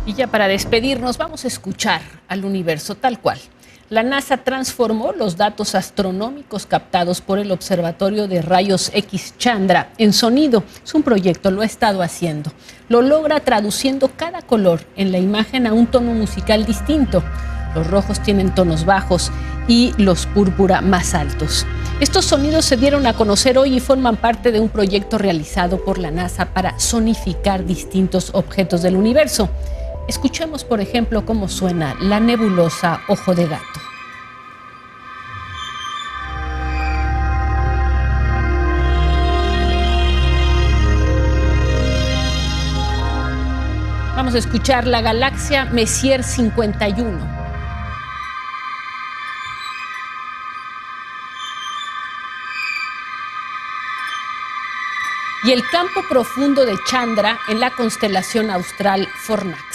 Y ya para despedirnos, vamos a escuchar al universo tal cual. La NASA transformó los datos astronómicos captados por el Observatorio de Rayos X Chandra en sonido. Es un proyecto, lo ha estado haciendo. Lo logra traduciendo cada color en la imagen a un tono musical distinto. Los rojos tienen tonos bajos y los púrpura más altos. Estos sonidos se dieron a conocer hoy y forman parte de un proyecto realizado por la NASA para sonificar distintos objetos del universo. Escuchemos, por ejemplo, cómo suena la nebulosa Ojo de Gato. Vamos a escuchar la galaxia Messier 51. Y el campo profundo de Chandra en la constelación austral Fornax.